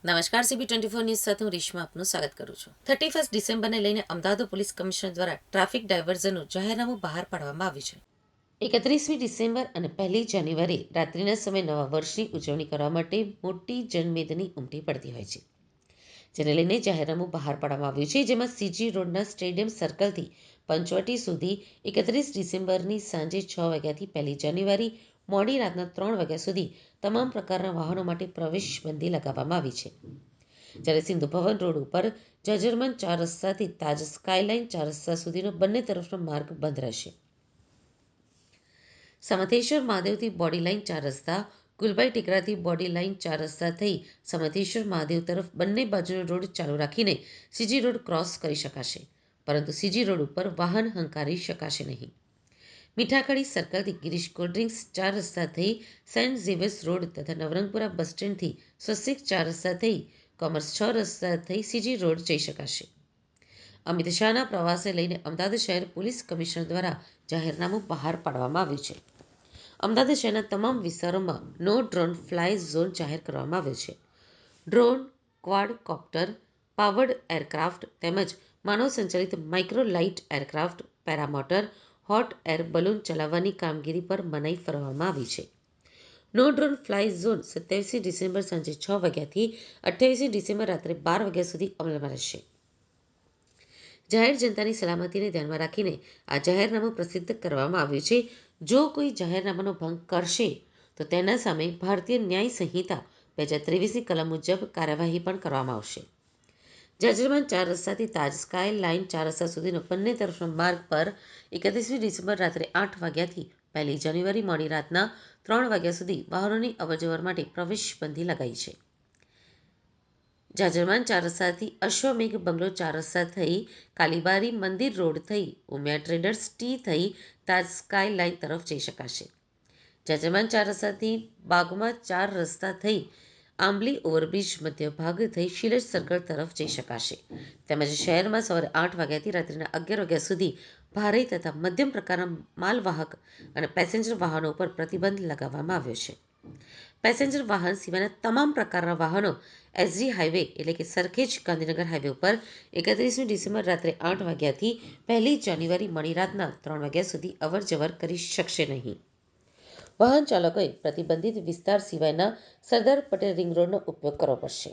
નમસ્કાર, CB24 news સાથે હું રેશમા આપનું સ્વાગત કરું છું. 31 ડિસેમ્બરને લઈને અમદાવાદ પોલીસ કમિશનર દ્વારા ટ્રાફિક ડાયવર્ઝનનું જાહેરનામું બહાર પાડવામાં આવ્યું છે. 31મી ડિસેમ્બર અને 1 જાન્યુઆરી રાત્રિના સમયે નવા વર્ષની ઉજવણી કરવા માટે મોટી જનમેદની ઉમટી પડતી હોય છે, જેને લઈને જાહેરનામું બહાર પાડવામાં આવ્યું છે, જેમાં CG રોડના સ્ટેડિયમ સર્કલથી પંચવટી સુધી 31 ડિસેમ્બરની સાંજે 6 વાગ્યાથી 1 જાન્યુઆરી મોડી રાતના 3 વાગ્યા સુધી તમામ પ્રકારના વાહનો માટે પ્રવેશબંધી લગાવવામાં આવી છે. જ્યારે સિંધુ ભવન રોડ ઉપર જજરમન 4 રસ્તાથી તાજ સ્કાયલાઇન 4 રસ્તા સુધીનો બંને તરફનો માર્ગ બંધ રહેશે. સમથેશ્વર મહાદેવથી બોડી લાઇન 4 રસ્તા, ગુલબાઈ ટેકરાથી બોડી લાઇન 4 રસ્તા થઈ સમથેશ્વર મહાદેવ તરફ બંને બાજુનો રોડ ચાલુ રાખીને CG રોડ ક્રોસ કરી શકાશે, પરંતુ CG રોડ ઉપર વાહન હંકારી શકાશે નહીં. મીઠાખડી સર્કલથી ગિરીશ કોલ્ડ્રિંક્સ 4 રસ્તા થઈ સેન્ટ ઝેવિયર્સ રોડ તથા નવરંગપુરા બસ સ્ટેન્ડથી સ્વસ્તિક 4 રસ્તા થઈ કોમર્સ 6 રસ્તા થઈ CG રોડ જઈ શકાશે. અમિત શાહના પ્રવાસે લઈને અમદાવાદ શહેર પોલીસ કમિશનર દ્વારા જાહેરનામું બહાર પાડવામાં આવ્યું છે. અમદાવાદ શહેરના તમામ વિસ્તારોમાં નો ડ્રોન ફ્લાય ઝોન જાહેર કરવામાં આવ્યો છે. ડ્રોન, ક્વાડકોપ્ટર, પાવર્ડ એરક્રાફ્ટ તેમજ માનવ સંચાલિત micro light aircraft, paramotor, hot air balloon ચલાવવાની કામગીરી પર મનાઈ ફરમાવવામાં આવી છે. No drone fly zone 27 December સાંજે 6 વાગ્યાથી 28 ડિસેમ્બર રાત્રે 12 વાગ્યા સુધી અમલમાં રહેશે. જાહેર જનતાની સલામતીને ધ્યાનમાં રાખીને આ જાહેરનામું પ્રસિદ્ધ કરવામાં આવ્યું છે. જો કોઈ જાહેરનામાનો ભંગ કરશે તો તેના સામે ભારતીય ન્યાય સંહિતા 2023ની કલમ મુજબ કાર્યવાહી પણ કરવામાં આવશે. જજરમાન 4 રસ્તાથી તાજ સ્કાય લાઇન 4 રસ્તા સુધીનો બંને તરફનો માર્ગ પર 31 ડિસેમ્બર રાત્રે 8 વાગ્યાથી 1 જાન્યુઆરી મોડી રાતના 3 વાગ્યા સુધી વાહનોની અવરજવર માટે પ્રવેશબંધી લગાઈ છે. જાજરમાન 4 રસ્તાથી અશ્વમેઘ બંગલો 4 રસ્તા થઈ કાલીબારી મંદિર રોડ થઈ ઉમિયા ટ્રેડર્સ ટી થઈ તાજ સ્કાય લાઇન તરફ જઈ શકાશે. જાજરમાન 4 રસ્તાથી બાગમાં 4 રસ્તા થઈ આંબલી ઓવરબ્રિજ મધ્ય ભાગ થઈ શિલજ સર્કલ તરફ જઈ શકાશે. તેમજ શહેરમાં સવારે 8 વાગ્યાથી રાત્રિના 11 વાગ્યા સુધી ભારે તથા મધ્યમ પ્રકારના માલવાહક અને પેસેન્જર વાહનો ઉપર પ્રતિબંધ લગાવવામાં આવ્યો છે. પેસેન્જર વાહન સિવાયના તમામ પ્રકારના વાહનો SG હાઈવે એટલે કે સરખેજ ગાંધીનગર હાઈવે ઉપર 31 ડિસેમ્બર રાત્રે 8 વાગ્યાથી 1 જાન્યુઆરી મોડી રાતના 3 વાગ્યા સુધી અવરજવર કરી શકશે નહીં. વાહન ચાલકોએ પ્રતિબંધિત વિસ્તાર સિવાયના સરદાર પટેલ રિંગ રોડનો ઉપયોગ કરવો પડશે.